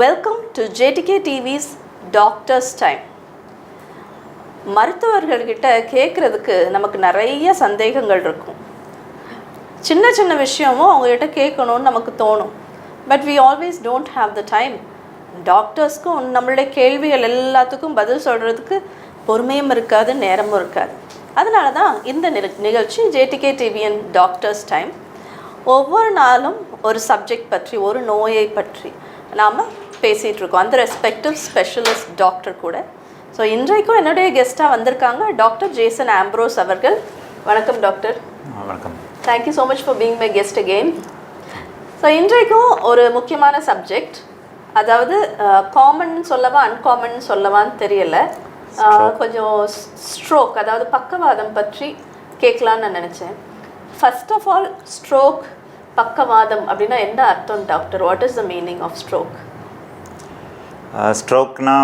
Welcome to JtktV's Doctor's Time. மருத்துவர்கள்கிட்ட கேட்குறதுக்கு நமக்கு நிறைய சந்தேகங்கள் இருக்கும். சின்ன சின்ன விஷயமும் அவங்ககிட்ட கேட்கணும்னு நமக்கு தோணும். But we always don't have the time. டாக்டர்ஸ்க்கும் நம்மளுடைய கேள்விகள் எல்லாத்துக்கும் பதில் சொல்கிறதுக்கு பொறுமையும் இருக்காது, நேரமும் இருக்காது. அதனால தான் இந்த நிகழ்ச்சி Jtktv டாக்டர்ஸ் டைம். ஒவ்வொரு நாளும் ஒரு சப்ஜெக்ட் பற்றி, ஒரு நோயை பற்றி நாம் பேசிகிட்ருக்கோம், அந்த ரெஸ்பெக்டிவ் ஸ்பெஷலிஸ்ட் டாக்டர் கூட. ஸோ இன்றைக்கும் என்னுடைய கெஸ்ட்டாக வந்திருக்காங்க டாக்டர் ஜேசன் ஆம்ப்ரோஸ் அவர்கள். வணக்கம் டாக்டர். வணக்கம். Thank you so much for being my guest again. So இன்றைக்கும் ஒரு முக்கியமான சப்ஜெக்ட், அதாவது காமன் சொல்லவா அன்காமன் சொல்லவான்னு தெரியலை, கொஞ்சம் ஸ்ட்ரோக், அதாவது பக்கவாதம் பற்றி கேட்கலான்னு நான் நினச்சேன். ஃபர்ஸ்ட் ஆஃப் ஆல், ஸ்ட்ரோக், பக்கவாதம் அப்படின்னா என்ன அர்த்தம் doctor? What is the meaning of stroke? ஸ்ட்ரோக்னா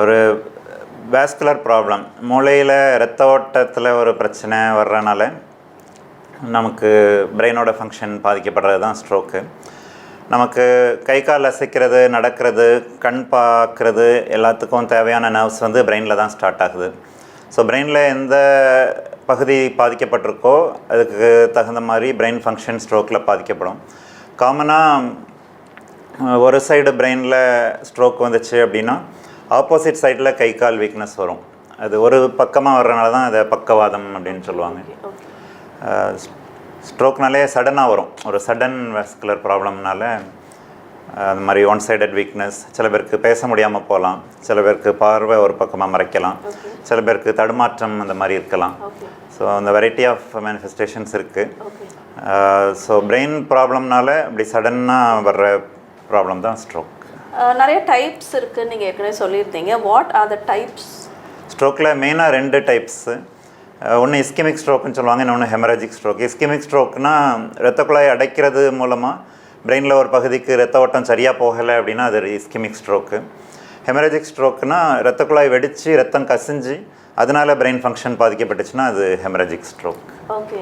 ஒரு வாஸ்குலர் ப்ராப்ளம், மூளையில் இரத்த ஓட்டத்தில் ஒரு பிரச்சனை வர்றதுனால நமக்கு பிரெயினோட ஃபங்க்ஷன் பாதிக்கப்படுறது தான் ஸ்ட்ரோக்கு. நமக்கு கை கால் அசைக்கிறது, நடக்கிறது, கண் பார்க்குறது எல்லாத்துக்கும் தேவையான நர்வ்ஸ் வந்து பிரெயினில் தான் ஸ்டார்ட் ஆகுது. ஸோ பிரெயினில் எந்த பகுதி பாதிக்கப்பட்டிருக்கோ அதுக்கு தகுந்த மாதிரி பிரெயின் ஃபங்க்ஷன் ஸ்ட்ரோக்கில் பாதிக்கப்படும். காமனாக ஒரு சைடு பிரெயினில் ஸ்ட்ரோக் வந்துச்சு அப்படின்னா ஆப்போசிட் சைடில் கை கால் வீக்னஸ் வரும். அது ஒரு பக்கமாக வர்றதுனால தான் அதை பக்கவாதம் அப்படின்னு சொல்லுவாங்க. ஸ்ட்ரோக்னாலே சடனாக வரும், ஒரு சடன் வாஸ்குலர் ப்ராப்ளம்னால அந்த மாதிரி ஒன் சைடட் வீக்னஸ். சில பேருக்கு பேச முடியாமல் போகலாம், சில பேருக்கு பார்வை ஒரு பக்கமாக மறைக்கலாம், சில பேருக்கு தடுமாற்றம் அந்த மாதிரி இருக்கலாம். ஸோ அந்த வெரைட்டி ஆஃப் மேனிஃபெஸ்டேஷன்ஸ் இருக்குது. ஸோ பிரெயின் ப்ராப்ளம்னால இப்படி சடனாக வர்ற ப்ராப்ளம் தான் ஸ்ட்ரோக். நிறைய டைப்ஸ் இருக்குன்னு நீங்கள் ஏற்கனவே சொல்லியிருந்தீங்க. What are the types? ஸ்ட்ரோக்கில் மெயினாக 2 டைப்ஸு. ஒன்று இஸ்கெமிக் ஸ்ட்ரோக்குன்னு சொல்லுவாங்க, இன்னொன்று ஹெமரேஜிக் ஸ்ட்ரோக். இஸ்கெமிக் ஸ்ட்ரோக்னால் இரத்த குழாய் அடைக்கிறது மூலமாக பிரெயினில் ஒரு பகுதிக்கு இரத்த ஓட்டம் சரியாக போகலை அப்படின்னா அது இஸ்கெமிக் ஸ்ட்ரோக்கு. ஹெமரேஜிக் ஸ்ட்ரோக்குனா இரத்த குழாய் வெடித்து ரத்தம் கசிஞ்சு அதனால பிரெயின் ஃபங்க்ஷன் பாதிக்கப்பட்டுச்சுன்னா அது ஹெமரேஜிக் ஸ்ட்ரோக். ஓகே,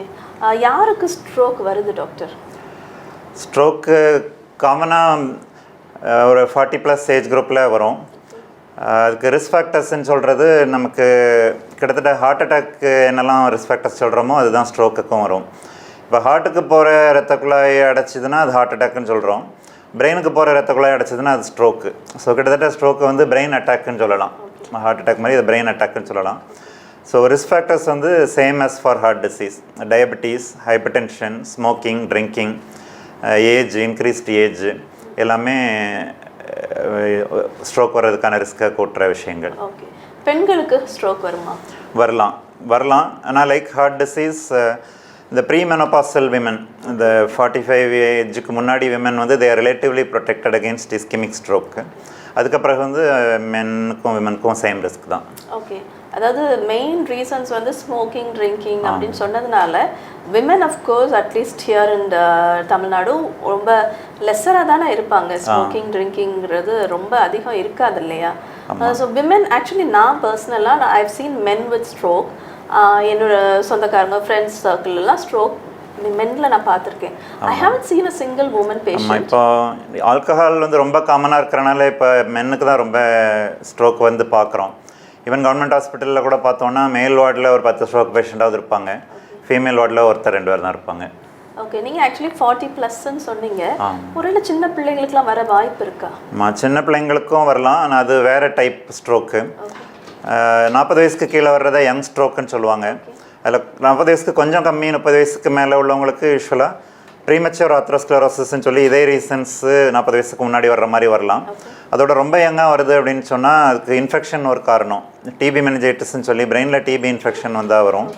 யாருக்கு ஸ்ட்ரோக் வருது டாக்டர்? ஸ்ட்ரோக்கு காமனாக ஒரு 40+ ஏஜ் குரூப்பில் வரும். அதுக்கு ரிஸ்க் ஃபேக்டர்ஸ்ன்னு சொல்கிறது நமக்கு கிட்டத்தட்ட ஹார்ட் அட்டாக்கு என்னெல்லாம் ரிஸ்க் ஃபேக்டர்ஸ் சொல்கிறோமோ அதுதான் ஸ்ட்ரோக்குக்கும் வரும். இப்போ ஹார்ட்டுக்கு போகிற இரத்த குழாய் அடைச்சிதுன்னா அது ஹார்ட் அட்டாக்குன்னு சொல்கிறோம், பிரெயினுக்கு போகிற இரத்த குழாய் அடைச்சிதுன்னா அது ஸ்ட்ரோக்கு. ஸோ கிட்டத்தட்ட ஸ்ட்ரோக்கு வந்து பிரெயின் அட்டாக்குன்னு சொல்லலாம், ஹார்ட் அட்டாக் மாதிரி இது பிரெயின் அட்டாக்குன்னு சொல்லலாம். ஸோ ரிஸ்க் ஃபேக்டர்ஸ் வந்து same as for heart disease, diabetes, hypertension, smoking, drinking, age, increased age எல்லாமே ஸ்ட்ரோக் வர்றதுக்கான ரிஸ்க்கை கூட்டுற விஷயங்கள். ஓகே, பெண்களுக்கு ஸ்ட்ரோக் வருமா? வரலாம். ஆனால் லைக் ஹார்ட் டிசீஸ், இந்த ப்ரீமெனோபாசல் விமன், இந்த 45 ஏஜுக்கு முன்னாடி விமன் வந்து they are relatively protected against ischemic stroke. அதுக்கப்புறம் வந்து மென்னுக்கும் விமனுக்கும் சேம் ரிஸ்க் தான். ஓகே, அதாவது மெயின் ரீசன்ஸ் வந்து ஸ்மோக்கிங், ட்ரிங்கிங் அப்படின்னு சொன்னதுனால women of course at least here in Tamil Nadu ரொம்ப லெஸ்ஸராக தானே இருப்பாங்க. ஸ்மோக்கிங், ட்ரிங்கிங்கிறது ரொம்ப அதிகம் இருக்காது இல்லையா? ஸோ விமன் ஆக்சுவலி நான் பர்சனலாக I have seen men with stroke. என்னோட சொந்தக்காரங்க, ஃப்ரெண்ட்ஸ் சர்க்கிள்லாம் ஸ்ட்ரோக் மென்ல நான் பார்த்துருக்கேன். I haven't seen a single woman patient. இப்போ ஆல்கஹால் வந்து ரொம்ப காமனாக இருக்கிறனால இப்போ மென்னுக்கு தான் ரொம்ப ஸ்ட்ரோக் வந்து பார்க்குறோம். ஈவன் கவர்மெண்ட் ஹாஸ்பிட்டலில் கூட பார்த்தோன்னா மேல் வார்டில் ஒரு 10 ஸ்ட்ரோக் பேஷண்ட்டாவது இருப்பாங்க, ஃபீமேல் வார்டில் ஒருத்தர் 2 பேர் தான் இருப்பாங்க. ஓகே, நீங்கள் ஆக்சுவலி 40+ன்னு சொன்னீங்க. ஒருவேளை சின்ன பிள்ளைங்களுக்குலாம் வர வாய்ப்பு இருக்கா? சின்ன பிள்ளைங்களுக்கும் வரலாம், ஆனால் அது வேறு டைப் ஸ்ட்ரோக்கு. 40 வயசுக்கு கீழே வர்றதை யங் ஸ்ட்ரோக்குன்னு சொல்லுவாங்க. அதில் 40 வயசுக்கு கொஞ்சம் கம்மி, 30 வயசுக்கு மேலே உள்ளவங்களுக்கு யூஸ்வலாக ப்ரீமெச்சூர் ஆத்ரோஸ்க்ளரோசிஸ்ன்னு சொல்லி இதே ரீசன்ஸு 40 வயசுக்கு முன்னாடி வர்ற மாதிரி வரலாம். அதோட ரொம்ப யங்காக வருது அப்படின்னு சொன்னால் அதுக்கு இன்ஃபெக்ஷன் ஒரு காரணம். டிபி மெனிஞ்சைட்டிஸ்ன்னு சொல்லி பிரெயினில் டிபி இன்ஃபெக்ஷன் வந்தால் வரும்.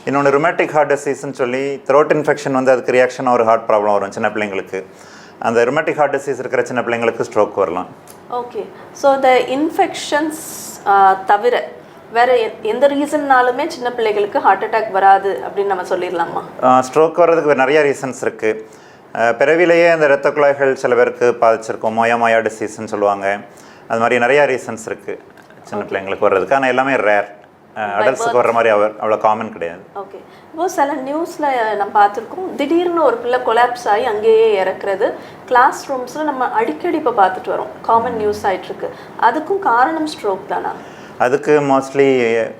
இன்னொன்று ருமேட்டிக் ஹார்ட் டிசீஸ்ன்னு சொல்லி த்ரோட் இன்ஃபெக்ஷன் வந்து அதுக்கு ரியாக்ஷனாக ஒரு ஹார்ட் ப்ராப்ளம் வரும் சின்ன பிள்ளைங்களுக்கு. அந்த ருமேட்டிக் ஹார்ட் டிசீஸ் இருக்கிற சின்ன பிள்ளைங்களுக்கு ஸ்ட்ரோக் வரலாம். ஓகே, ஸோ த இன்ஃபெக்ஷன்ஸ் தவிர வேறு எந்த ரீசன்னாலுமே சின்ன பிள்ளைகளுக்கு ஹார்ட் அட்டாக் வராது அப்படின்னு நம்ம சொல்லிடலாமா? ஸ்ட்ரோக் வர்றதுக்கு நிறைய ரீசன்ஸ் இருக்குது. பிறவிலேயே அந்த இரத்த குழாய்கள் சில பேருக்கு பாதிச்சிருக்கும், மோயா டிசீஸ்ன்னு சொல்லுவாங்க. அது மாதிரி நிறையா ரீசன்ஸ் இருக்குது சின்ன பிள்ளைங்களுக்கு வர்றதுக்கு. ஆனால் எல்லாமே ரேர், அடல்ட்ஸுக்கு வர்ற மாதிரி அவ்வளோ காமன் கிடையாது. ஓகே, இப்போ சில நியூஸில் நம்ம பார்த்துருக்கோம், திடீர்னு ஒரு பிள்ளை கொலாப்ஸ் ஆகி அங்கேயே இறக்குறது. கிளாஸ் ரூம்ஸில் நம்ம அடிக்கடி இப்போ பார்த்துட்டு வரோம், காமன் நியூஸ் ஆகிட்டுருக்கு. அதுக்கும் காரணம் ஸ்ட்ரோக் தானா? அதுக்கு மோஸ்ட்லி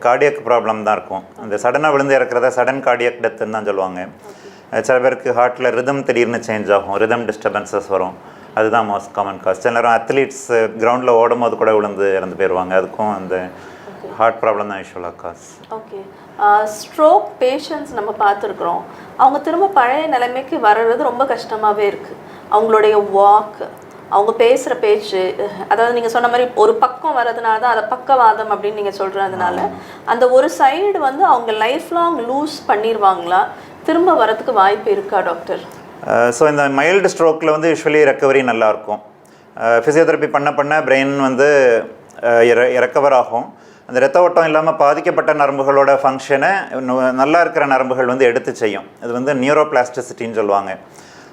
கார்டியக் ப்ராப்ளம் தான் இருக்கும். அந்த சடனாக விழுந்து இறக்குறத சடன் கார்டியக் டெத்துன்னு தான் சொல்லுவாங்க. சில பேருக்கு ஹார்ட்டில் ரிதம் திடீர்னு சேஞ்ச் ஆகும், ரிதம் டிஸ்டர்பன்சஸ் வரும். அதுதான் மோஸ்ட் காமன் காஸ். சில நேரம் அத்லீட்ஸ் கிரவுண்டில் ஓடும் போது கூட விழுந்து இறந்து போயிடுவாங்க. அதுக்கும் அந்த ஹார்ட் ப்ராப்ளம் தான் யூஸ்வலாக காஸ். ஓகே. ஸ்ட்ரோக் பேஷண்ட்ஸ் நம்ம பார்த்துருக்குறோம், அவங்க திரும்ப பழைய நிலைமைக்கு வர்றது ரொம்ப கஷ்டமாகவே இருக்குது. அவங்களுடைய வாக், அவங்க பேசுகிற பேச்சு, அதாவது நீங்கள் சொன்ன மாதிரி ஒரு பக்கம் வர்றதுனால தான் அதை பக்கவாதம் அப்படின்னு நீங்கள் சொல்கிறதுனால அந்த ஒரு சைடு வந்து அவங்க லைஃப் லாங் லூஸ் பண்ணிடுவாங்களா? திரும்ப வரதுக்கு வாய்ப்பு இருக்கா டாக்டர்? ஸோ இந்த மைல்டு ஸ்ட்ரோக்கில் வந்து யூஸ்வலி ரெக்கவரி நல்லாயிருக்கும். ஃபிசியோதெரப்பி பண்ண பிரெயின் வந்து ரெக்கவர் ஆகும். அந்த ரத்த ஓட்டம் இல்லாமல் பாதிக்கப்பட்ட நரம்புகளோட ஃபங்க்ஷனை நல்லா இருக்கிற நரம்புகள் வந்து எடுத்து செய்யும். இது வந்து நியூரோபிளாஸ்டிசிட்டின்னு சொல்லுவாங்க.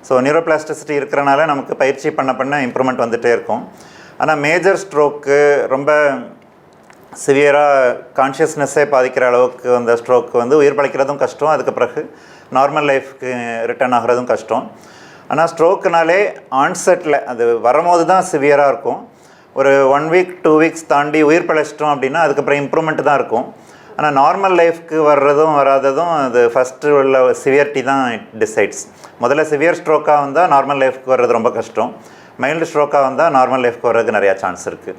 ஸோ நியூரோபிளாஸ்டிசிட்டி இருக்கிறனால நமக்கு பயிற்சி பண்ண இம்ப்ரூவ்மெண்ட் வந்துகிட்டே இருக்கும். ஆனால் மேஜர் ஸ்ட்ரோக்கு ரொம்ப சிவியராக கான்ஷியஸ்னஸ்ஸே பாதிக்கிற அளவுக்கு அந்த ஸ்ட்ரோக்கு வந்து உயிர் பழைக்கிறதும் கஷ்டம், அதுக்கு பிறகு நார்மல் லைஃப்க்கு ரிட்டர்ன் ஆகிறதும் கஷ்டம். ஆனால் ஸ்ட்ரோக்குனாலே ஆன்செட்டில் அது வரும்போது தான் சிவியராக இருக்கும். ஒரு 1 வீக் 2 வீக்ஸ் தாண்டி உயிர் பழைச்சிட்டோம் அப்படின்னா அதுக்கப்புறம் இம்ப்ரூவ்மெண்ட் தான் இருக்கும். ஆனால் நார்மல் லைஃப்க்கு வர்றதும் வராததும் அது ஃபஸ்ட்டு உள்ள சிவியரிட்டி தான் டிசைட்ஸ். முதல்ல சிவியர் ஸ்ட்ரோக்காக வந்தால் நார்மல் லைஃப்க்கு வர்றது ரொம்ப கஷ்டம். மைல்டு ஸ்ட்ரோக்காக வந்தால் நார்மல் லைஃப்க்கு வர்றதுக்கு நிறையா சான்ஸ் இருக்குது.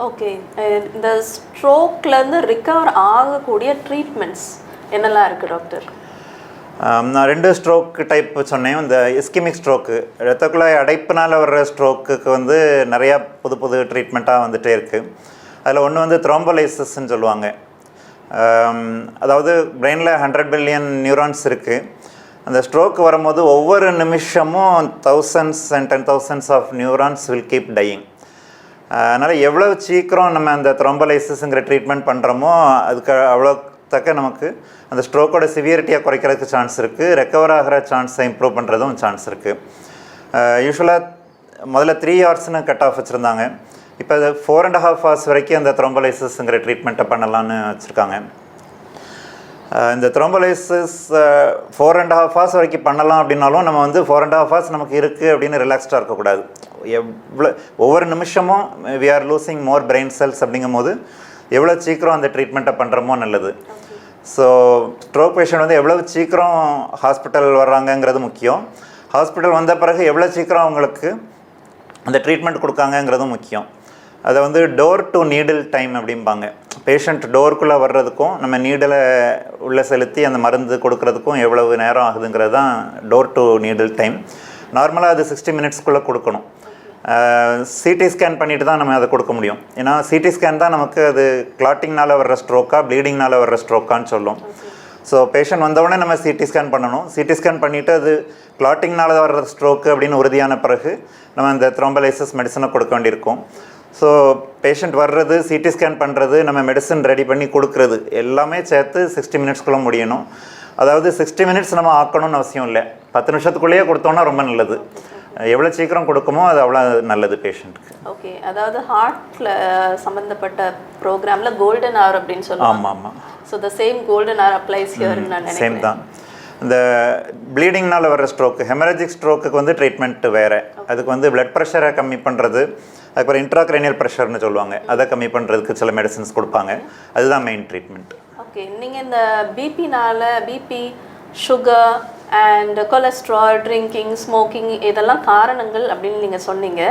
ஓகே. இந்த ஸ்ட்ரோக்லேருந்து ரிகவர் ஆகக்கூடிய ட்ரீட்மெண்ட்ஸ் என்னெல்லாம் இருக்குது டாக்டர்? நான் 2 ஸ்ட்ரோக் டைப் சொன்னேன். இந்த இஸ்கிமிக் ஸ்ட்ரோக்கு, இரத்த குழாய் அடைப்புனால் வர்ற ஸ்ட்ரோக்குக்கு வந்து நிறையா புது ட்ரீட்மெண்ட்டாக வந்துகிட்டே இருக்குது. அதில் ஒன்று வந்து த்ரோம்போலைசிஸ்ன்னு சொல்லுவாங்க. அதாவது பிரெயினில் 100 பில்லியன் நியூரான்ஸ் இருக்குது. அந்த ஸ்ட்ரோக் வரும்போது ஒவ்வொரு நிமிஷமும் thousands and 10,000s of neurons will keep dying. அதனால் எவ்வளோ சீக்கிரம் நம்ம அந்த த்ரோம்போலைசிஸுங்கிற ட்ரீட்மெண்ட் பண்ணுறோமோ அதுக்கு அவ்வளோ தக்க நமக்கு அந்த ஸ்ட்ரோக்கோட சிவியரிட்டியாக குறைக்கிறதுக்கு சான்ஸ் இருக்குது. ரெக்கவர் ஆகிற சான்ஸை இம்ப்ரூவ் பண்ணுறதும் சான்ஸ் இருக்குது. யூஸ்வலாக முதல்ல 3 ஹவர்ஸ்னு கட் ஆஃப் வச்சுருந்தாங்க. இப்போ அது 4.5 ஹவர்ஸ் வரைக்கும் அந்த த்ரோம்போலைசிஸுங்கிற ட்ரீட்மெண்ட்டை பண்ணலான்னு வச்சுருக்காங்க. இந்த த்ரோம்போலைசிஸ் 4.5 ஹவர்ஸ் வரைக்கும் பண்ணலாம் அப்படின்னாலும் நம்ம வந்து 4.5 ஹவர்ஸ் நமக்கு இருக்குது அப்படின்னு ரிலாக்ஸ்டாக இருக்கக்கூடாது. ஒவ்வொரு நிமிஷமும் we are losing more brain cells அப்படிங்கும் போது எவ்வளோ சீக்கிரம் அந்த ட்ரீட்மெண்ட்டை பண்ணுறமோ நல்லது. ஸோ ஸ்ட்ரோக் பேஷண்ட் வந்து எவ்வளோ சீக்கிரம் ஹாஸ்பிட்டல் வர்றாங்கங்கிறது முக்கியம். ஹாஸ்பிட்டல் வந்த பிறகு எவ்வளோ சீக்கிரம் அவங்களுக்கு அந்த ட்ரீட்மெண்ட் கொடுக்காங்கங்கிறதும் முக்கியம். அதை வந்து டோர் டு நீடில் டைம் அப்படிம்பாங்க. பேஷண்ட் டோருக்குள்ளே வர்றதுக்கும் நம்ம நீடலை உள்ளே செலுத்தி அந்த மருந்து கொடுக்கறதுக்கும் எவ்வளவு நேரம் ஆகுதுங்கிறது தான் டோர் டு நீடில் டைம். நார்மலாக அது 60 மினிட்ஸ்க்குள்ளே கொடுக்கணும். சிடி ஸ்கேன் பண்ணிட்டு தான் நம்ம அதை கொடுக்க முடியும். ஏன்னா சிடி ஸ்கேன் தான் நமக்கு அது கிளாட்டிங்னால் வர்ற ஸ்ட்ரோக்கா ப்ளீடிங்னால் வர்ற ஸ்ட்ரோக்கான்னு சொல்லும். ஸோ பேஷண்ட் வந்தவுடனே நம்ம சிடி ஸ்கேன் பண்ணணும். சிடி ஸ்கேன் பண்ணிவிட்டு அது கிளாட்டிங்னால் வர்ற ஸ்ட்ரோக்கு அப்படின்னு உறுதியான பிறகு நம்ம இந்த த்ரோம்போலைசிஸ் மெடிசனை கொடுக்க வேண்டியிருக்கும். ஸோ பேஷண்ட் வர்றது, சிடி ஸ்கேன் பண்ணுறது, நம்ம மெடிசன் ரெடி பண்ணி கொடுக்குறது எல்லாமே சேர்த்து 60 மினிட்ஸ்க்குள்ளே முடியணும். அதாவது 60 மினிட்ஸ் நம்ம ஆக்கணும்னு அவசியம் இல்லை. 10 நிமிஷத்துக்குள்ளேயே கொடுத்தோன்னா ரொம்ப நல்லது. எவ்வளோ சீக்கிரம் கொடுக்குமோ அது அவ்வளோ நல்லது பேஷண்ட்டுக்கு. ஓகே. அதாவது ஹார்ட்டில் சம்மந்தப்பட்ட ப்ரோக்ராமில் கோல்டன் ஹவர் அப்படின்னு சொல்லுவாங்க. ஆமாம். So the same golden hour applies ஹியர்னு நான் நினைக்கிறேன். சேம் தான். இந்த ப்ளீடிங்னால் வர ஸ்ட்ரோக்கு, ஹெமரேஜிக் ஸ்ட்ரோக்குக்கு வந்து ட்ரீட்மெண்ட்டு வேறு. அதுக்கு வந்து பிளட் ப்ரெஷரை கம்மி பண்ணுறது, அதுக்கப்புறம் இன்ட்ராக்ரேனியல் ப்ரெஷர்னு சொல்லுவாங்க, அதை கம்மி பண்ணுறதுக்கு சில மெடிசன்ஸ் கொடுப்பாங்க. அதுதான் மெயின் ட்ரீட்மெண்ட். ஓகே. நீங்கள் இந்த பிபினால் BP, sugar and cholesterol, drinking, smoking இதெல்லாம் காரணங்கள் அப்படின்னு நீங்கள் சொன்னீங்க.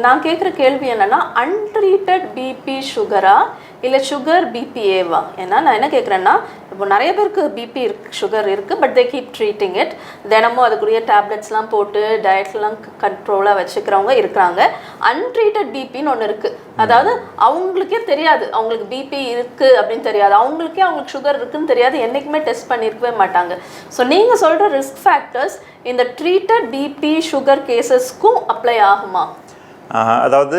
நான் கேட்குற கேள்வி என்னென்னா, அன்ட்ரீட்டட் பிபி சுகரா இல்லை சுகர் பிபிஏவா? ஏன்னா நான் என்ன கேட்குறேன்னா, இப்போ நிறைய பேருக்கு பிபி சுகர் இருக்குது, but they keep treating it. தினமும் அதுக்குரிய டேப்லெட்ஸ்லாம் போட்டு டயட்லாம் கண்ட்ரோலாக வச்சுக்கிறவங்க இருக்கிறாங்க. அன்ட்ரீட்டட் பிபின்னு ஒன்று இருக்குது. அதாவது அவங்களுக்கே தெரியாது அவங்களுக்கு பிபி இருக்குது அப்படின்னு தெரியாது, அவங்களுக்கு சுகர் இருக்குதுன்னு தெரியாது, என்றைக்குமே டெஸ்ட் பண்ணியிருக்கவே மாட்டாங்க. ஸோ நீங்கள் சொல்கிற ரிஸ்க் ஃபேக்டர்ஸ் இந்த ட்ரீட்டட் பிபி சுகர் கேசஸ்க்கும் அப்ளை ஆகுமா? அதாவது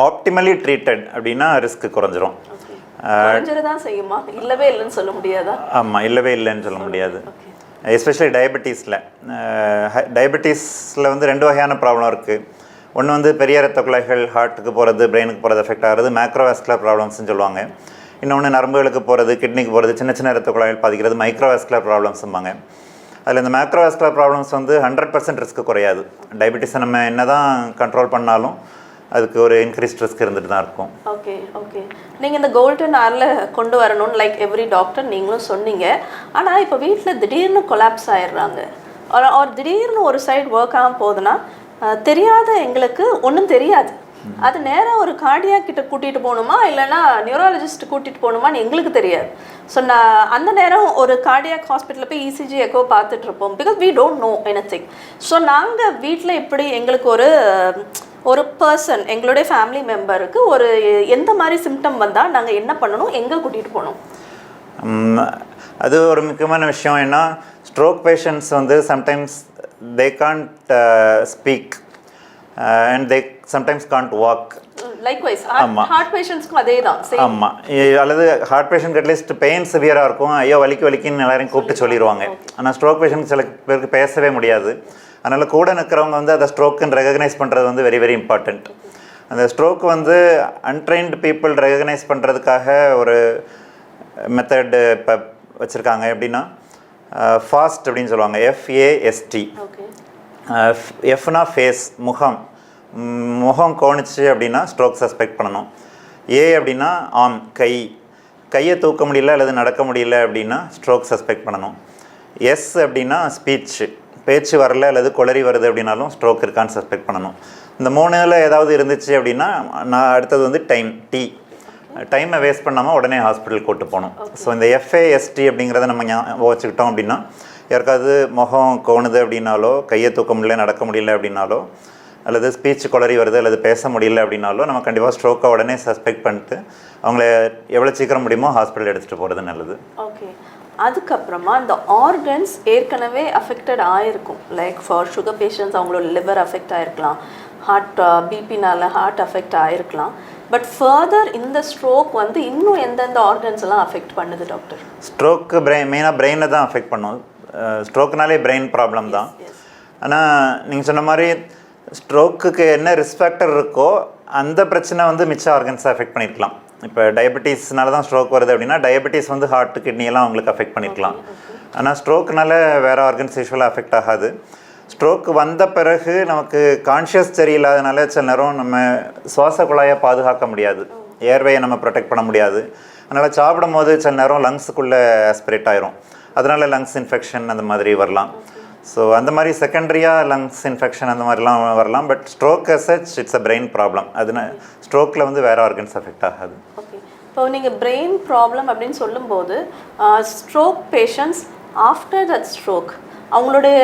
ஆப்டிமலி ட்ரீட்டட் அப்படின்னா ரிஸ்க் குறைஞ்சிரும். குறைஞ்சிருதான் செய்யுமா? இல்லவே இல்லைன்னு சொல்ல முடியாதா? ஆமாம், இல்லவே இல்லைன்னு சொல்ல முடியாது. எஸ்பெஷலி டயபெட்டிஸில் வந்து 2 வகையான ப்ராப்ளம் இருக்குது. ஒன்று வந்து பெரிய ரத்த குழாய்கள் ஹார்ட்டுக்கு போகிறது, பிரெயினுக்கு போகிறது எஃபெக்ட் ஆகிறது, மேக்ரோவாஸ்குலர் ப்ராப்ளம்ஸ்னு சொல்லுவாங்க. இன்னொன்று நரம்புகளுக்கு போகிறது, கிட்னிக்கு போகிறது, சின்ன சின்ன இரத்த குழாயில் பாதிக்கிறது, மைக்ரோவாஸ்குலர் ப்ராப்ளம்ஸும்பாங்க. அதில் இந்த மைக்ரோவாஸ்குலர் ப்ராப்ளம்ஸ் வந்து 100% ரிஸ்க் குறையாது. டயபெட்டிஸை நம்ம என்ன தான் கண்ட்ரோல் பண்ணாலும் அதுக்கு ஒரு இன்க்ரீஸ்ட் ரிஸ்க் இருந்துட்டு தான் இருக்கும். Okay okay. நீங்கள் இந்த கோல்டன் ஆரில் கொண்டு வரணும்னு லைக் எவ்ரி டாக்டர் நீங்களும் சொன்னீங்க. ஆனால் இப்போ வீட்டில் திடீர்னு கொலாப்ஸ் ஆயிடுறாங்க, ஒரு திடீர்னு ஒரு சைடு ஒர்க் ஆகாமல் போகுதுன்னா தெரியாத எங்களுக்கு ஒன்றும் தெரியாது. அது நேராக ஒரு கார்டியாக் கிட்ட கூட்டிகிட்டு போகணுமா இல்லைனா நியூராலஜிஸ்ட் கூட்டிகிட்டு போகணுமான்னு எங்களுக்கு தெரியாது. ஸோ நான் அந்த நேரம் ஒரு கார்டியாக் ஹாஸ்பிட்டலில் போய் இசிஜி எக்கோ பார்த்துட்ருப்போம், because we don't know anything. So நாங்கள் வீட்டில் இப்படி எங்களுக்கு ஒரு பர்சன், எங்களுடைய ஃபேமிலி மெம்பருக்கு ஒரு எந்த மாதிரி சிம்டம் வந்தால் நாங்கள் என்ன பண்ணணும், எங்கே கூட்டிகிட்டு போகணும்? அது ஒரு முக்கியமான விஷயம். ஏன்னா ஸ்ட்ரோக் பேஷண்ட்ஸ் வந்து sometimes they can't speak and they sometimes can't walk. Likewise heart பேஷண்ட்ஸ்க்கும் அதே தான். ஆமாம், அல்லது ஹார்ட் பேஷண்ட் அட்லீஸ்ட் பெயின் சிவியராக இருக்கும், ஐயோ வலிக்குன்னு எல்லாரையும் கூப்பிட்டு சொல்லிடுவாங்க. ஆனால் ஸ்ட்ரோக் பேஷண்ட் சில பேருக்கு பேசவே முடியாது. அதனால் கூட நிற்கிறவங்க வந்து அதை ஸ்ட்ரோக்குன்னு ரெகக்னைஸ் பண்ணுறது வந்து வெரி வெரி இம்பார்ட்டண்ட். அந்த ஸ்ட்ரோக் வந்து அன்ட்ரெயின்டு பீப்புள் ரெகக்னைஸ் பண்ணுறதுக்காக ஒரு மெத்தட் இப்போ வச்சுருக்காங்க. எப்படின்னா ஃபாஸ்ட் அப்படின்னு சொல்லுவாங்க, FAST. எஃப்னா ஃபேஸ், முகம் கோணிச்சு அப்படின்னா ஸ்ட்ரோக் சஸ்பெக்ட் பண்ணணும். ஏ அப்படின்னா ஆர்ம், கையை தூக்க முடியல அல்லது நடக்க முடியல அப்படின்னா ஸ்ட்ரோக் சஸ்பெக்ட் பண்ணணும். எஸ் அப்படின்னா ஸ்பீச், பேச்சு வரல அல்லது குளறி வருது அப்படின்னாலும் ஸ்ட்ரோக் இருக்கான்னு சஸ்பெக்ட் பண்ணணும். இந்த 3ல் ஏதாவது இருந்துச்சு அப்படின்னா நான் அடுத்தது வந்து டைமை வேஸ்ட் பண்ணாமல் உடனே ஹாஸ்பிட்டல் கூட்டு போகணும். ஸோ இந்த FAST அப்படிங்கிறத நம்ம வச்சுக்கிட்டோம் அப்படின்னா யாருக்காவது முகம் கோணுது அப்படின்னாலோ, கையை தூக்க முடியல நடக்க முடியல அப்படின்னாலோ, அல்லது ஸ்பீச் குளறி வருது அல்லது பேச முடியல அப்படின்னாலோ நம்ம கண்டிப்பாக ஸ்ட்ரோக்கை உடனே சஸ்பெக்ட் பண்ணிட்டு அவங்கள எவ்வளோ சீக்கிரம் முடியுமோ ஹாஸ்பிட்டல் எடுத்துகிட்டு போகிறது நல்லது. ஓகே. அதுக்கப்புறமா இந்த ஆர்கன்ஸ் ஏற்கனவே அஃபெக்டட் ஆகிருக்கும், லைக் ஃபார் சுகர் பேஷண்ட்ஸ் அவங்களோட லிவர் அஃபெக்ட் ஆகிருக்கலாம், ஹார்ட் பிபினால் ஹார்ட் அஃபெக்ட் ஆகிருக்கலாம். பட் ஃபர்தர் இந்த ஸ்ட்ரோக் வந்து இன்னும் எந்தெந்த ஆர்கன்ஸ் எல்லாம் அஃபெக்ட் பண்ணுது டாக்டர்? ஸ்ட்ரோக்கு மெயினாக பிரெயினை தான் அஃபெக்ட் பண்ணும். ஸ்ட்ரோக்குனாலே பிரெயின் ப்ராப்ளம் தான். ஆனால் நீங்கள் சொன்ன மாதிரி ஸ்ட்ரோக்குக்கு என்ன ரிஸ்க் ஃபேக்டர் இருக்கோ அந்த பிரச்சனை வந்து மிச்ச ஆர்கன்ஸை அஃபெக்ட் பண்ணியிருக்கலாம். இப்போ டயபெட்டிஸ்னால தான் ஸ்ட்ரோக் வருது அப்படின்னா டயபெட்டிஸ் வந்து ஹார்ட், கிட்னியெல்லாம் அவங்களுக்கு அஃபெக்ட் பண்ணியிருக்கலாம். ஆனால் ஸ்ட்ரோக்குனால வேறு ஆர்கன்ஸ் யூஸ்வலாக அஃபெக்ட் ஆகாது. ஸ்ட்ரோக் வந்த பிறகு நமக்கு கான்ஷியஸ் சரியில்லாதனால சில நேரம் நம்ம சுவாச குழாயை பாதுகாக்க முடியாது, ஏர்வேயை நம்ம ப்ரொடெக்ட் பண்ண முடியாது. அதனால் சாப்பிடும் போது சில நேரம் லங்ஸுக்குள்ளே ஆஸ்பிரேட் ஆயிரும், அதனால் லங்ஸ் இன்ஃபெக்ஷன் அந்த மாதிரி வரலாம். ஸோ அந்த மாதிரி செகண்டரியாக லங்ஸ் இன்ஃபெக்ஷன் அந்த மாதிரிலாம் வரலாம். But stroke as such it's a brain problem. அதனால் ஸ்ட்ரோக்கில் வந்து வேறு ஆர்கன்ஸ் அஃபெக்ட் ஆகாது. ஓகே. இப்போ நீங்கள் பிரெயின் ப்ராப்ளம் அப்படின்னு சொல்லும்போது stroke patients after that stroke அவங்களுடைய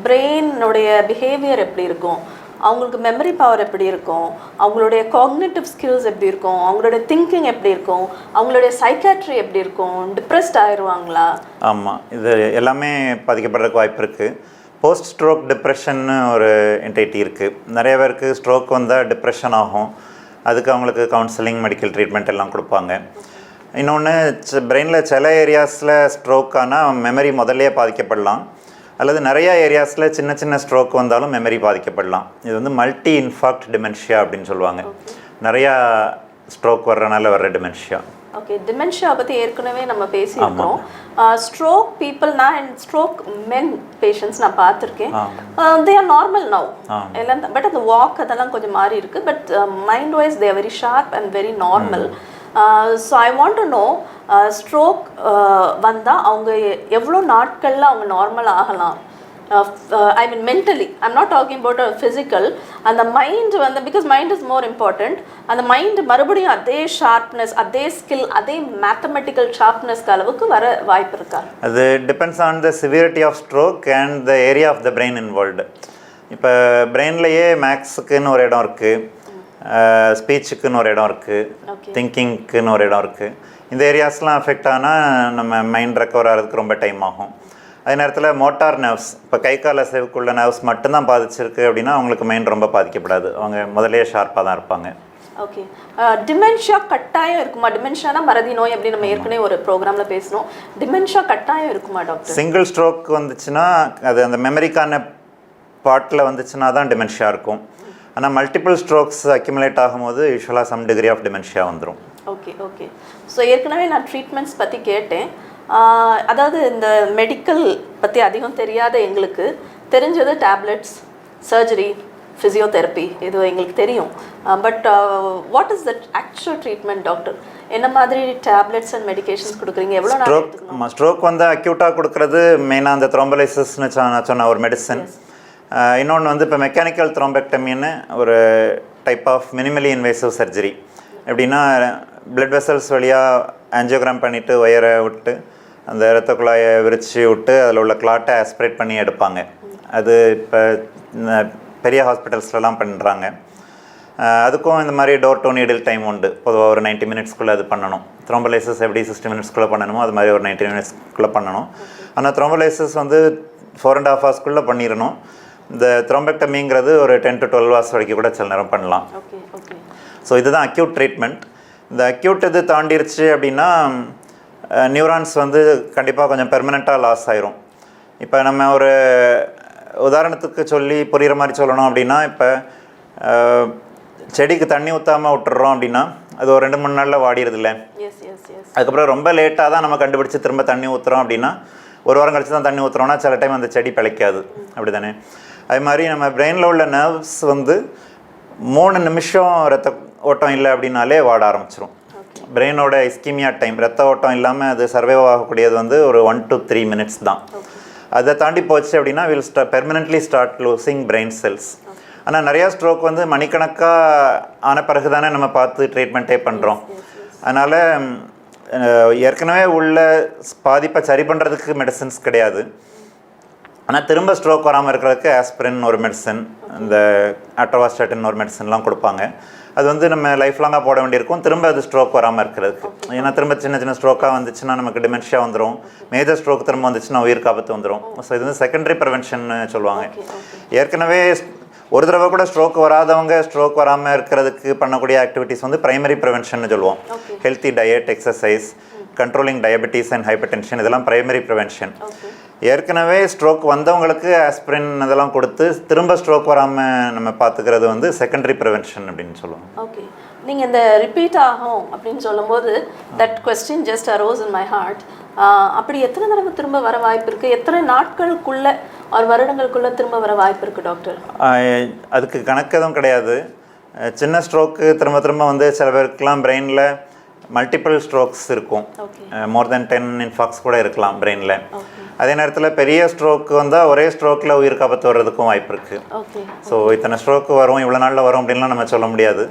பிரெயினுடைய பிஹேவியர் எப்படி இருக்கும், அவங்களுக்கு மெமரி பவர் எப்படி இருக்கும், அவங்களுடைய காக்னிட்டிவ் ஸ்கில்ஸ் எப்படி இருக்கும், அவங்களுடைய திங்கிங் எப்படி இருக்கும், அவங்களுடைய சைக்காட்ரி எப்படி இருக்கும், டிப்ரெஸ்ட் ஆயிடுவாங்களா? ஆமாம், இது எல்லாமே பாதிக்கப்படுறதுக்கு வாய்ப்பு இருக்குது. போஸ்ட் ஸ்ட்ரோக் டிப்ரெஷன்னு ஒரு என்டைட்டி இருக்குது. நிறைய பேருக்கு ஸ்ட்ரோக் வந்தால் டிப்ரெஷன் ஆகும், அதுக்கு அவங்களுக்கு கவுன்சிலிங், மெடிக்கல் ட்ரீட்மெண்ட் எல்லாம் கொடுப்பாங்க. இன்னொன்று பிரெயினில் சில ஏரியாஸில் ஸ்ட்ரோக் ஆனால் மெமரி முதல்லையே பாதிக்கப்படலாம், அல்லது நிறையா ஏரியாஸில் சின்ன சின்ன ஸ்ட்ரோக் வந்தாலும் மெமரி பாதிக்கப்படலாம். இது வந்து மல்டி இன்ஃபாக்ட் டிமென்ஷியா அப்படின்னு சொல்லுவாங்க. நிறையா ஸ்ட்ரோக் வர்றதுனால வர்ற டிமென்ஷியா. ஓகே. டிமென்ஷியா பற்றி ஏற்கனவே நம்ம பேசியிருக்கோம். ஸ்ட்ரோக் பீப்புள், நான் ஸ்ட்ரோக் மென் பேஷண்ட்ஸ் நான் பார்த்துருக்கேன், தே ஆர் நார்மல் நவ் எல்லாம். பட் அந்த வாக் அதெல்லாம் கொஞ்சம் மாறி இருக்குது. But mind wise they are very sharp and very normal. So I want to know, stroke வந்தால் அவங்க எவ்வளோ நாட்களில் அவங்க நார்மல் ஆகலாம்? I mean mentally, I'm not talking about physical. அந்த மைண்ட் வந்து, because mind is more important, அந்த mind மறுபடியும் அதே ஷார்ப்னஸ், அதே ஸ்கில், அதே மேத்தமெட்டிக்கல் ஷார்ப்னஸ்க்கு அளவுக்கு வர வாய்ப்பு இருக்கா? அது depends on the severity of stroke and the area of the brain involved. இப்போ பிரெயின்லேயே மேக்ஸுக்குன்னு ஒரு இடம் இருக்குது, ஸ்பீச்சுக்குன்னு ஒரு இடம் இருக்குது, திங்கிங்க்குன்னு ஒரு இடம் இருக்குது. இந்த ஏரியாஸ்லாம் அஃபெக்ட் ஆனால் நம்ம மைண்ட் ரெக்கவர் ஆகிறதுக்கு ரொம்ப டைம் ஆகும். அதே நேரத்தில் மோட்டார் நர்வ்ஸ், இப்போ கை கால் அசைவுக்குள்ள நர்வ்ஸ் மட்டும்தான் பாதிச்சிருக்கு அப்படின்னா அவங்களுக்கு மைண்ட் ரொம்ப பாதிக்கப்படாது, அவங்க முதலே ஷார்ப்பாக தான் இருப்பாங்க. ஓகே. டிமென்ஷியா கட்டாயம் இருக்குமா? டிமென்ஷியானா மறதி நோய் அப்படி நம்ம ஏற்கனவே ஒரு ப்ரோக்ராமில் பேசணும். டிமென்ஷியா கட்டாயம் இருக்குமா டாக்டர்? சிங்கிள் ஸ்ட்ரோக் வந்துச்சுன்னா அது அந்த மெமரிக்கான பார்ட்டில் வந்துச்சுன்னா தான் டிமென்ஷியா இருக்கும். ஆனால் மல்டிபிள் ஸ்ட்ரோக்ஸ் அக்யூமுலேட் ஆகும்போது யூஸ்வலாக சம் டிகிரி ஆஃப் டிமென்ஷியா வந்துடும். Okay okay. ஸோ ஏற்கனவே நான் ட்ரீட்மெண்ட்ஸ் பற்றி கேட்டேன். அதாவது இந்த மெடிக்கல் பற்றி அதிகம் தெரியாத எங்களுக்கு தெரிஞ்சது டேப்லெட்ஸ், சர்ஜரி, ஃபிசியோதெரப்பி, இது எங்களுக்கு தெரியும். But what is the actual treatment doctor? என்ன மாதிரி டேப்லெட்ஸ் அண்ட் மெடிகேஷன்ஸ் கொடுக்குறீங்க? எவ்வளோ நாள்? ஸ்ட்ரோக் வந்து அக்யூட்டாக கொடுக்குறது மெயினாக அந்த த்ரோம்பலைசிஸ்னு சொன்ன ஒரு மெடிசன். இன்னொன்று வந்து இப்போ மெக்கானிக்கல் த்ரோம்பெக்டமின்னு ஒரு type of minimally invasive surgery. எப்படின்னா பிளட் வெசல்ஸ் வழியாக ஆஞ்சியோகிராம் பண்ணிவிட்டு ஒயரை விட்டு அந்த இரத்த குழாயை விரித்து விட்டு அதில் உள்ள கிளாட்டை ஆஸ்பிரேட் பண்ணி எடுப்பாங்க. அது இப்போ பெரிய ஹாஸ்பிட்டல்ஸ்லாம் பண்ணுறாங்க. அதுக்கும் இந்த மாதிரி டோர் டு நீடில் டைம் உண்டு. பொதுவாக ஒரு 90 மினிட்ஸ்க்குள்ளே அது பண்ணணும். த்ரோம்பலைசிஸ் எப்படி 60 மினிட்ஸ்க்குள்ளே பண்ணணுமோ அது மாதிரி ஒரு 90 மினிட்ஸ்க்குள்ளே பண்ணணும். ஆனால் த்ரோம்பலைசிஸ் வந்து 4.5 ஹவர்ஸ்க்குள்ளே பண்ணிடணும். இந்த த்ரோம்பெக்டமிங்கிறது ஒரு 10 to 12 ஹவர்ஸ் வரைக்கும் கூட சில நேரம் பண்ணலாம். ஸோ இதுதான் அக்யூட் ட்ரீட்மெண்ட். இந்த அக்யூட் இது தாண்டிருச்சு அப்படின்னா நியூரான்ஸ் வந்து கண்டிப்பாக கொஞ்சம் பெர்மனெண்ட்டாக லாஸ் ஆயிரும். இப்போ நம்ம ஒரு உதாரணத்துக்கு சொல்லி புரிகிற மாதிரி சொல்லணும் அப்படின்னா, இப்போ செடிக்கு தண்ணி ஊற்றாமல் விட்டுறோம் அப்படின்னா அது ஒரு 2-3 நாளில் வாடிடுதில்ல. அதுக்கப்புறம் ரொம்ப லேட்டாக தான் நம்ம கண்டுபிடிச்சி திரும்ப தண்ணி ஊற்றுறோம் அப்படின்னா, ஒரு வாரம் கழிச்சு தான் தண்ணி ஊற்றுறோன்னா சில டைம் அந்த செடி பிழைக்காது. அப்படி தானே? அது மாதிரி நம்ம பிரெயினில் உள்ள நர்வ்ஸ் வந்து 3 நிமிஷம் ரத்த ஓட்டம் இல்லை அப்படின்னாலே வாட ஆரம்பிச்சிடும். பிரெயினோட இஸ்கிமியா டைம், ரத்த ஓட்டம் இல்லாமல் அது சர்வைவ் ஆகக்கூடியது வந்து ஒரு 1 to 3 மினிட்ஸ் தான். அதை தாண்டி போச்சு அப்படின்னா will permanently start losing brain cells. ஆனால் நிறையா ஸ்ட்ரோக் வந்து மணிக்கணக்காக ஆன பிறகு தானே நம்ம பார்த்து ட்ரீட்மெண்ட்டே பண்ணுறோம். அதனால் ஏற்கனவே உள்ள பாதிப்பை சரி பண்ணுறதுக்கு மெடிசன்ஸ் கிடையாது. ஆனால் திரும்ப ஸ்ட்ரோக் வராமல் இருக்கிறதுக்கு ஆஸ்பிரின் ஒரு மெடிசன், இந்த அட்டோவாஸ்டாட்டின் ஒரு மெடிசன்லாம் கொடுப்பாங்க. அது வந்து நம்ம லைஃப் லாங்காக போட வேண்டியிருக்கும் திரும்ப அது ஸ்ட்ரோக் வராமல் இருக்கிறதுக்கு. ஏன்னா திரும்ப சின்ன சின்ன ஸ்ட்ரோக்காக வந்துச்சுன்னா நமக்கு டிமென்ஷியா வந்துடும். மேஜர் ஸ்ட்ரோக் திரும்ப வந்துச்சுன்னா உயிருக்கு ஆபத்து வந்துடும். ஸோ இது வந்து செகண்டரி ப்ரிவென்ஷன் சொல்லுவாங்க. ஏற்கனவே ஒரு தடவை கூட ஸ்ட்ரோக் வராதவங்க ஸ்ட்ரோக் வராமல் இருக்கிறதுக்கு பண்ணக்கூடிய ஆக்டிவிட்டீஸ் வந்து பிரைமரி ப்ரிவென்ஷன் சொல்லுவோம். Healthy diet, exercise, controlling diabetes and hyper tension, இதெல்லாம் பிரைமரி ப்ரிவென்ஷன். ஏற்கனவே ஸ்ட்ரோக் வந்தவங்களுக்கு ஆஸ்பிரின் இதெல்லாம் கொடுத்து திரும்ப ஸ்ட்ரோக் வராமல் நம்ம பார்த்துக்கிறது வந்து செகண்டரி ப்ரிவென்ஷன் அப்படின்னு சொல்லுவோம். ஓகே. நீங்கள் இந்த ரிப்பீட் ஆகும் அப்படின்னு சொல்லும்போது that question just arose in my heart. அப்படி எத்தனை தடவை திரும்ப வர வாய்ப்பு இருக்குது? எத்தனை நாட்களுக்குள்ளே ஒரு வருடங்களுக்குள்ளே திரும்ப வர வாய்ப்பு இருக்குது டாக்டர்? அதுக்கு கணக்கு எதுவும் கிடையாது. சின்ன ஸ்ட்ரோக்கு திரும்ப திரும்ப வந்து சில பேருக்குலாம் பிரெயினில் மல்டிபிள் ஸ்ட்ரோக்ஸ் இருக்கும். மோர் தென் 10 இன்ஃபாக்ட்ஸ் கூட இருக்கலாம் பிரெயினில். அதே நேரத்தில் பெரிய ஸ்ட்ரோக்கு வந்தால் ஒரே ஸ்ட்ரோக்கில் உயிருக்கு ஆபத்து வர்றதுக்கும் வாய்ப்பு இருக்குது. ஸோ இத்தனை ஸ்ட்ரோக்கு வரும், இவ்வளோ நாளில் வரும் அப்படின்லாம் நம்ம சொல்ல முடியாது.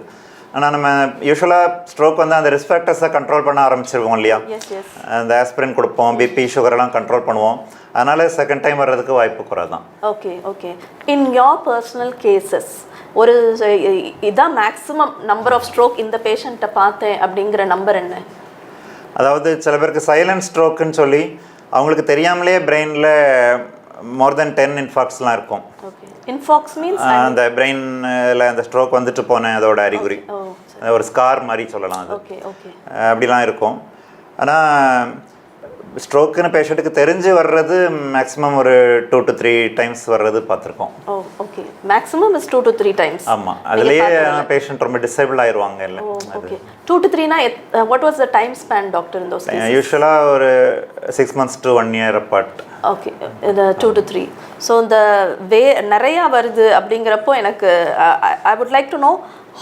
ஆனால் நம்ம யூஸ்வலாக ஸ்ட்ரோக் வந்து அந்த ரிஸ்க் ஃபேக்டர்ஸை கண்ட்ரோல் பண்ண ஆரம்பிச்சிருவோம் இல்லையா? அந்த ஆஸ்பிரின் கொடுப்போம், பிபி சுகரெல்லாம் கண்ட்ரோல் பண்ணுவோம். அதனால் செகண்ட் டைம் வர்றதுக்கு வாய்ப்பு குறை தான். Okay okay. In your personal cases ஒரு இதான் மேக்ஸிமம் நம்பர் ஆஃப் ஸ்ட்ரோக் இந்த பேஷண்ட்டை பார்த்தேன் அப்படிங்கிற நம்பர் என்ன? அதாவது சில பேருக்கு சைலண்ட் ஸ்ட்ரோக்குன்னு சொல்லி அவங்களுக்கு தெரியாமலே பிரெயினில் மோர் தென் 10 இன்ஃபாக்ட்ஸ்லாம் இருக்கும். இன்ஃபாக்ட்ஸ் மீன்ஸ் அந்த பிரெயினில் அந்த ஸ்ட்ரோக் வந்துட்டு போனேன் அதோட அறிகுறி, ஒரு ஸ்கார் மாதிரி சொல்லலாம். அது அப்படிலாம் இருக்கும். ஆனால் ஸ்ட்ரோக்குன்னு பேஷண்ட்டுக்கு தெரிஞ்சு வர்றது மேக்ஸிமம் ஒரு 2 to 3 டைம்ஸ் வர்றது பார்த்துருக்கோம். Okay. Maximum is 2 to 3 times. ஆமாம். அதுலேயே பேஷண்ட் ரொம்ப டிசேபிள் ஆயிடுவாங்க. இல்லை ஓகே. 2 to 3னா what was the time span doctor in those cases? யூஷுவலாக ஒரு 6 months to 1 year apart. Okay. இந்த 2 to 3. ஸோ இந்த நிறையா வருது அப்படிங்கிறப்போ எனக்கு I would like to know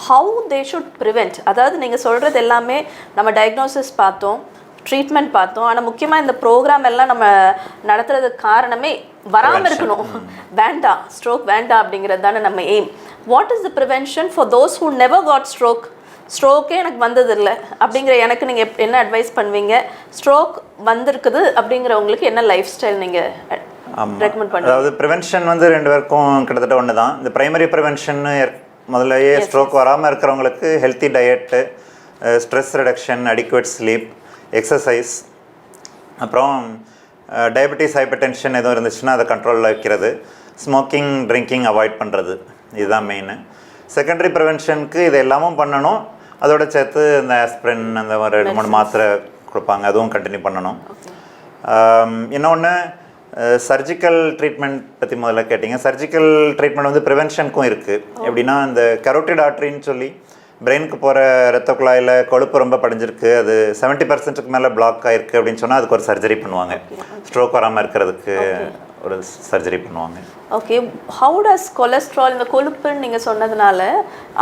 how they should prevent. அதாவது நீங்கள் சொல்கிறது எல்லாமே நம்ம டயக்னோசிஸ் பார்த்தோம், ட்ரீட்மெண்ட் பார்த்தோம். ஆனால் முக்கியமாக இந்த ப்ரோக்ராம் எல்லாம் நம்ம நடத்துறதுக்கு காரணமே வராமல் இருக்கணும், வேண்டாம் ஸ்ட்ரோக் வேண்டாம் அப்படிங்கிறது தானே நம்ம aim. What is the prevention for those who never got ஸ்ட்ரோக்கே எனக்கு வந்ததில்லை அப்படிங்கிற எனக்கு நீங்கள் என்ன அட்வைஸ் பண்ணுவீங்க? ஸ்ட்ரோக் வந்திருக்குது அப்படிங்கிறவங்களுக்கு என்ன லைஃப் ஸ்டைல் நீங்கள் ரெக்கமெண்ட் பண்ணுவீங்க? அதாவது ப்ரிவென்ஷன் வந்து 2 பேருக்கும் கிட்டத்தட்ட ஒன்று தான். இந்த ப்ரைமரி ப்ரிவென்ஷன் முதல்லையே ஸ்ட்ரோக் வராமல் இருக்கிறவங்களுக்கு healthy diet, stress reduction, adequate sleep, exercise, அப்புறம் டயபெட்டிஸ், ஹைப்பர் டென்ஷன் எதுவும் இருந்துச்சுன்னா அதை கண்ட்ரோலில் வைக்கிறது, ஸ்மோக்கிங் ட்ரிங்கிங் அவாய்ட் பண்ணுறது, இதுதான் மெயின். செகண்டரி ப்ரிவென்ஷனுக்கு இது எல்லாமும் பண்ணணும். அதோட சேர்த்து இந்த ஆஸ்பிரின் அந்த ஒரு 2-3 மாத்திரை கொடுப்பாங்க, அதுவும் கண்டினியூ பண்ணணும். இன்னொன்று சர்ஜிக்கல் ட்ரீட்மெண்ட் பற்றி முதல்ல கேட்டிங்க. சர்ஜிக்கல் ட்ரீட்மெண்ட் வந்து ப்ரிவென்ஷனுக்கும் இருக்குது. எப்படின்னா இந்த கரோட்டிட் ஆர்ட்ரின்னு சொல்லி பிரெயினுக்கு போகிற இரத்த குழாயில் கொழுப்பு ரொம்ப படிஞ்சிருக்கு, அது 70% மேலே பிளாக் ஆகிருக்கு அப்படின்னு சொன்னால் அதுக்கு ஒரு சர்ஜரி பண்ணுவாங்க. ஸ்ட்ரோக் வராமல் இருக்கிறதுக்கு ஒரு சர்ஜரி பண்ணுவாங்க. ஓகே, ஹவு டஸ் கொலஸ்ட்ரால், இந்த கொழுப்புன்னு நீங்கள் சொன்னதுனால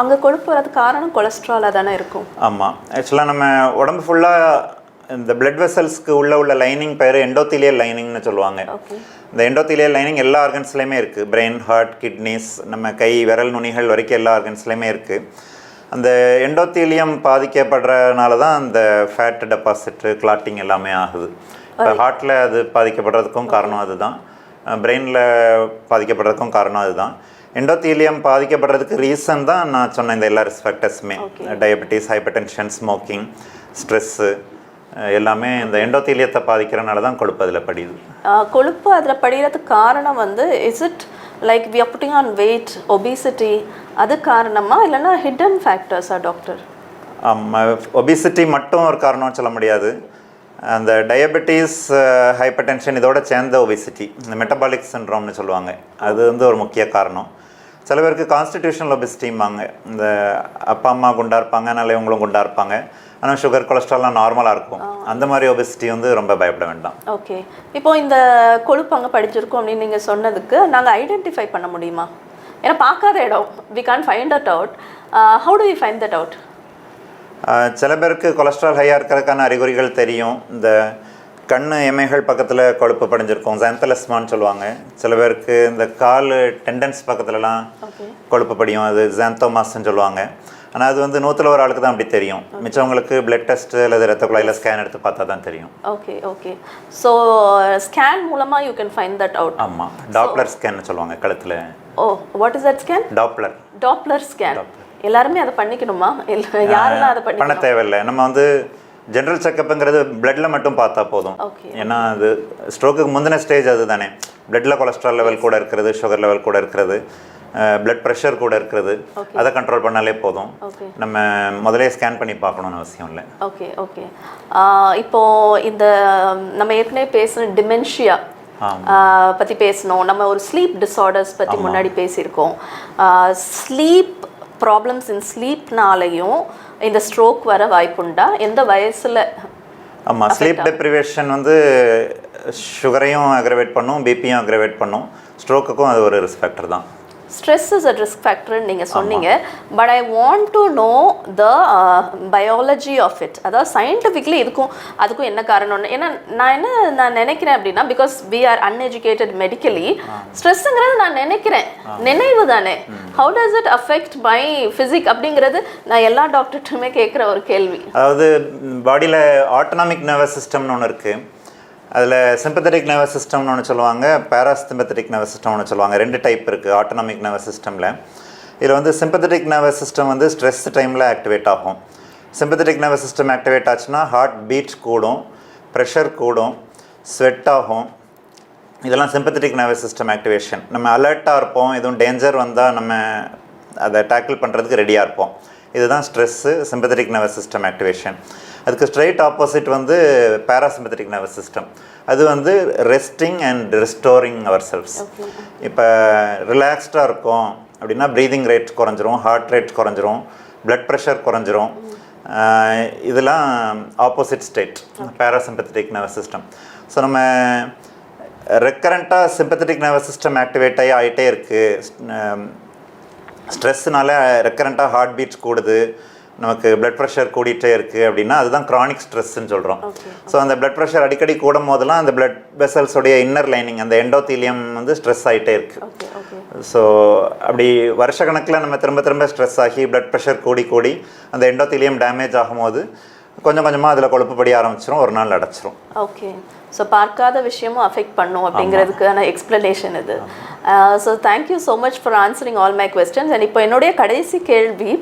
அங்கே கொழுப்பு வரதுக்கு காரணம் கொலஸ்ட்ராலாக தானே இருக்கும்? ஆமாம், ஆக்சுவலாக நம்ம உடம்பு ஃபுல்லாக இந்த பிளட் வெசல்ஸ்க்கு உள்ள லைனிங் பேர் எண்டோத்தீலியல் லைனிங்னு சொல்லுவாங்க. இந்த எண்டோத்தீலியல் லைனிங் எல்லா ஆர்கன்ஸ்லேயுமே இருக்குது. பிரெயின், ஹார்ட், கிட்னிஸ், நம்ம கை விரல் நுனிகள் வரைக்கும் எல்லா ஆர்கன்ஸ்லேயுமே இருக்குது. அந்த எண்டோத்தீலியம் பாதிக்கப்படுறதுனால தான் அந்த ஃபேட் டெபாசிட்டு, கிளாட்டிங் எல்லாமே ஆகுது. இப்போ ஹார்ட்டில் அது பாதிக்கப்படுறதுக்கும் காரணம் அதுதான், பிரெயினில் பாதிக்கப்படுறதுக்கும் காரணம் அதுதான். எண்டோத்தீலியம் பாதிக்கப்படுறதுக்கு ரீசன் தான் நான் சொன்ன இந்த எல்லா ரிஸ்க் ஃபேக்டர்ஸுமே. Diabetes, hypertension, smoking, stress எல்லாமே இந்த எண்டோத்தீலியத்தை பாதிக்கிறனால தான் கொழுப்பு அதில் படியுது. கொழுப்பு அதில் படிகிறதுக்கு காரணம் வந்து is it like we are putting on weight, obesity, அது காரணமா இல்லைன்னா ஹிடன் ஃபேக்டர்ஸா டாக்டர்? ஒபிசிட்டி மட்டும் ஒரு காரணம்னு சொல்ல முடியாது. அந்த டயபெட்டிஸ், ஹைப்பர் டென்ஷன் இதோட சேர்ந்த ஒபிசிட்டி, இந்த மெட்டபாலிக் சிண்ட்ரோம்னு சொல்லுவாங்க, அது வந்து ஒரு முக்கிய காரணம். சில பேருக்கு கான்ஸ்டிடியூஷனல் ஒபிசிட்டிம்பாங்க, இந்த அப்பா அம்மா குண்டாக இருப்பாங்க, அதனால் இவங்களும் குண்டாக இருப்பாங்க, ஆனால் சுகர் கொலஸ்ட்ரால்லாம் நார்மலாக இருக்கும். அந்த மாதிரி ஒபிசிட்டி வந்து ரொம்ப பயப்பட வேண்டாம். ஓகே, இப்போ இந்த கொழுப்பு அங்கே படிச்சிருக்கோம் அப்படின்னு நீங்கள் சொன்னதுக்கு நாங்கள் ஐடென்டிஃபை பண்ண முடியுமா? ஏன்னா பார்க்காத இடம், we can find that out. How do we find that out? சில பேருக்கு கொலஸ்ட்ரால் ஹையாக இருக்கிறதுக்கான அறிகுறிகள் தெரியும். இந்த கண் எமைகள் பக்கத்தில் கொழுப்பு படிஞ்சிருக்கும், ஜாந்தலஸ்மான்னு சொல்லுவாங்க. சில பேருக்கு இந்த கால் டெண்டன்ஸ் பக்கத்துலலாம் கொழுப்பு படியும், அது ஜாந்தோமாஸ்ன்னு சொல்லுவாங்க. ஆனால் அது வந்து 100 ஆளுக்கு தான் அப்படி தெரியும். மிச்சவங்களுக்கு பிளட் டெஸ்ட் அல்லது ரத்த குழாயில் ஸ்கேன் எடுத்து பார்த்தா தான் தெரியும். ஓகே ஓகே, ஸோ ஸ்கேன் மூலமாக you can find that out. ஆமாம், டாப்ளர் ஸ்கேன் சொல்லுவாங்க கழுத்தில். Oh, what is that scan? Doppler. Doppler scan எல்லாருமே அதை பண்ணிக்கணுமா? இல்லை, யாரெல்லாம் அதை பண்ண தேவையில்லை. நம்ம வந்து ஜென்ரல் செக்கப்புங்கிறது பிளட்ல மட்டும் பார்த்தா போதும். ஏன்னா அது ஸ்ட்ரோக்குக்கு முந்தின ஸ்டேஜ் அது தானே. பிளட்ல கொலஸ்ட்ரால் லெவல் கூட இருக்கிறது, சுகர் லெவல் கூட இருக்கிறது, பிளட் ப்ரெஷர் கூட இருக்கிறது, அதை கண்ட்ரோல் பண்ணாலே போதும். நம்ம முதலே ஸ்கேன் பண்ணி பார்க்கணும்னு அவசியம் இல்லை. ஓகே ஓகே, இப்போது இந்த நம்ம ஏற்கனவே பேசுன டிமென்ஷியா பற்றி பேசணும், நம்ம ஒரு ஸ்லீப் டிஸார்டர்ஸ் பற்றி முன்னாடி பேசியிருக்கோம். ஸ்லீப் ப்ராப்ளம்ஸ் இன் ஸ்லீப்னாலையும் இந்த ஸ்ட்ரோக் வர வாய்ப்புண்டா? எந்த வயசில்? ஆமாம், ஸ்லீப் டெப்ரிவேஷன் வந்து சுகரையும் அக்ரவேட் பண்ணும், பிபியும் அக்ரவேட் பண்ணும். ஸ்ட்ரோக்குக்கும் அது ஒரு ரிஸ்க் ஃபேக்டர் தான். ஸ்ட்ரெஸ் இஸ் அ ரிஸ்க் ஃபேக்டர்னு நீங்கள் சொன்னீங்க, but I want to know the biology of it. அதாவது சயின்டிஃபிக்லி அதுக்கும் என்ன காரணம்னு. ஏன்னா நான் நினைக்கிறேன் அப்படின்னா, because we are uneducated medically, ஸ்ட்ரெஸ்ஸுங்கிறது நான் நினைக்கிறேன் நினைவு தானே. How does it affect my physique அப்படிங்கிறது நான் எல்லா டாக்டர்ட்டுமே கேட்குற ஒரு கேள்வி. அதாவது பாடியில் ஆட்டோனாமிக் நர்வஸ் சிஸ்டம்னு ஒன்று இருக்குது. அதில் சிம்பத்தட்டிக் நர்வஸ் சிஸ்டம்னு ஒன்று சொல்லுவாங்க, பேராசிம்பத்தட்டிக் நர்வஸ் சிஸ்டம் ஒன்று சொல்லுவாங்க. 2 டைப் இருக்குது ஆட்டோனாமிக் நர்வஸ் சிஸ்டமில். இதில் வந்து சிம்பத்தட்டிக் நர்வஸ் சிஸ்டம் வந்து ஸ்ட்ரெஸ் டைமில் ஆக்டிவேட் ஆகும். சிம்பத்தட்டிக் நர்வஸ் சிஸ்டம் ஆக்டிவேட் ஆச்சுன்னா ஹார்ட் பீட் கூடும், ப்ரெஷர் கூடும், ஸ்வெட் ஆகும். இதெல்லாம் சிம்பத்தட்டிக் நர்வஸ் சிஸ்டம் ஆக்டிவேஷன். நம்ம அலர்ட்டாக இருப்போம், எதுவும் டேஞ்சர் வந்தால் நம்ம அதை டேக்கிள் பண்ணுறதுக்கு ரெடியாக இருப்போம். இதுதான் stress, sympathetic nervous system activation. அதுக்கு ஸ்ட்ரைட் ஆப்போசிட் வந்து பேராசிம்பத்தட்டிக் நர்வஸ் சிஸ்டம். அது வந்து resting and restoring ourselves. இப்போ ரிலாக்ஸ்டாக இருக்கும் அப்படின்னா ப்ரீதிங் ரேட் குறைஞ்சிரும், ஹார்ட் ரேட் குறைஞ்சிரும், பிளட் ப்ரெஷர் குறைஞ்சிரும். இதெல்லாம் opposite state parasympathetic nervous system. So நம்ம ரெக்கரண்ட்டாக சிம்பத்தட்டிக் நர்வஸ் சிஸ்டம் ஆக்டிவேட் ஆகிட்டே இருக்குது, ஸ்ட்ரெஸ்ஸுனால ரெக்கரண்ட்டாக ஹார்ட் பீட்ஸ் கூடுது, நமக்கு பிளட் ப்ரெஷர் கூடிட்டே இருக்குது அப்படின்னா அதுதான் க்ரானிக் ஸ்ட்ரெஸ்ன்னு சொல்கிறோம். ஸோ அந்த பிளட் ப்ரெஷர் அடிக்கடி கூடும் போதெல்லாம் அந்த பிளட் வெசல்ஸோடைய இன்னர் லைனிங், அந்த எண்டோத்தீலியம் வந்து ஸ்ட்ரெஸ் ஆகிட்டே இருக்குது. ஸோ அப்படி வருஷக்கணக்கில் நம்ம திரும்ப திரும்ப ஸ்ட்ரெஸ் ஆகி பிளட் ப்ரெஷர் கூடி அந்த எண்டோத்தீலியம் டேமேஜ் ஆகும்போது கொஞ்சம் கொஞ்சமாக அதில் கொழுப்பு படி ஆரம்பிச்சிடும், ஒரு நாள் அடைச்சிரும். ஓகே, ஸோ பார்க்காத விஷயமும் அஃபெக்ட் பண்ணும் அப்படிங்கிறதுக்கான எக்ஸ்ப்ளனேஷன் இது. So thank you so much for answering all my questions. And இப்போ என்னுடைய கடைசி கேள்வி,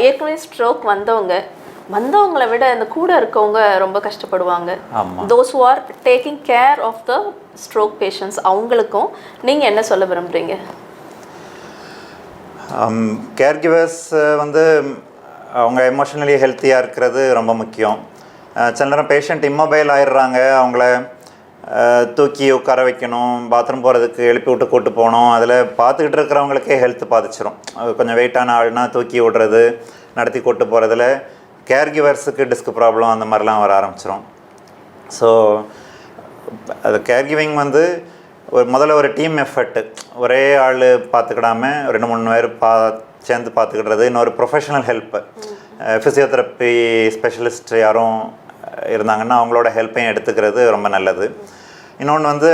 ஏற்கனவே ஸ்ட்ரோக் வந்தவங்களை விட இந்த கூட இருக்கவங்க ரொம்ப கஷ்டப்படுவாங்க. Those who are taking care of the stroke patients, அவங்களுக்கும் நீங்கள் என்ன சொல்ல விரும்புகிறீங்க? கேர் கிவர்ஸ் வந்து அவங்க எமோஷனலி ஹெல்த்தியாக இருக்கிறது ரொம்ப முக்கியம். சில நேரம் பேஷண்ட் இம்மொபைல் ஆயிடுறாங்க, அவங்கள தூக்கி உட்கார வைக்கணும், பாத்ரூம் போகிறதுக்கு எழுப்பி விட்டு கூட்டு போகணும், அதில் பார்த்துக்கிட்டு இருக்கிறவங்களுக்கே ஹெல்த் பாதிச்சிடும். கொஞ்சம் வெயிட்டான ஆள்னா தூக்கி விடுறது, நடத்தி கொண்டு போகிறதுல கேர்கிவர்ஸுக்கு டிஸ்க் ப்ராப்ளம் அந்த மாதிரிலாம் வர ஆரம்பிச்சிடும். ஸோ அது கேர்கிவிங் வந்து முதல்ல ஒரு டீம் எஃபர்ட்டு, ஒரே ஆள் பார்த்துக்கிடாமல் 2-3 பேர் சேர்ந்து பார்த்துக்கிடுறது. இன்னொரு ப்ரொஃபஷனல் ஹெல்ப்பு, ஃபிசியோதெரப்பி ஸ்பெஷலிஸ்ட் யாரும் இருந்தாங்கன்னா அவங்களோட ஹெல்ப்பையும் எடுத்துக்கிறது ரொம்ப நல்லது. இன்னொன்று வந்து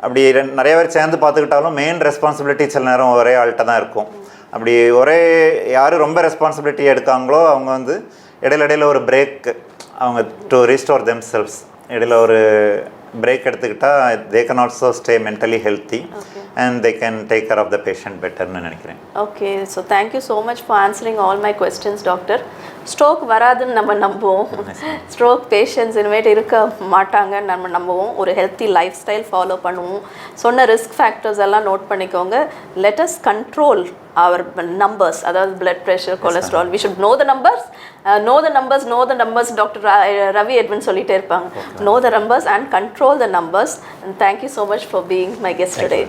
அப்படி நிறைய பேர் சேர்ந்து பார்த்துக்கிட்டாலும் மெயின் ரெஸ்பான்சிபிலிட்டி சில நேரம் ஒரே ஆள்கிட்ட தான் இருக்கும். அப்படி யார் ரொம்ப ரெஸ்பான்சிபிலிட்டி எடுக்காங்களோ அவங்க வந்து இடையில ஒரு பிரேக், அவங்க டு ரீஸ்டோர் தெம் செல்ஸ், இடையில ஒரு பிரேக் எடுத்துக்கிட்டால் they can also stay mentally healthy and they can take care of the patient betterன்னு நினைக்கிறேன். Okay, so thank you so much for answering all my questions doctor. Stroke வராதுன்னு நம்ம நம்புவோம், stroke patients இனிமேட் இருக்க மாட்டாங்கன்னு நம்ம நம்புவோம், ஒரு ஹெல்த்தி லைஃப் ஸ்டைல் ஃபாலோ பண்ணுவோம். சொன்ன ரிஸ்க் ஃபேக்டர்ஸ் எல்லாம் நோட் பண்ணிக்கோங்க. Let us control our numbers, அதாவது blood pressure, cholesterol. We should know the numbers, know the numbers. Dr. Ravi Edwin சொல்லிட்டே இருப்பாங்க. Know the numbers and control the numbers. And thank you so much for being my guest today.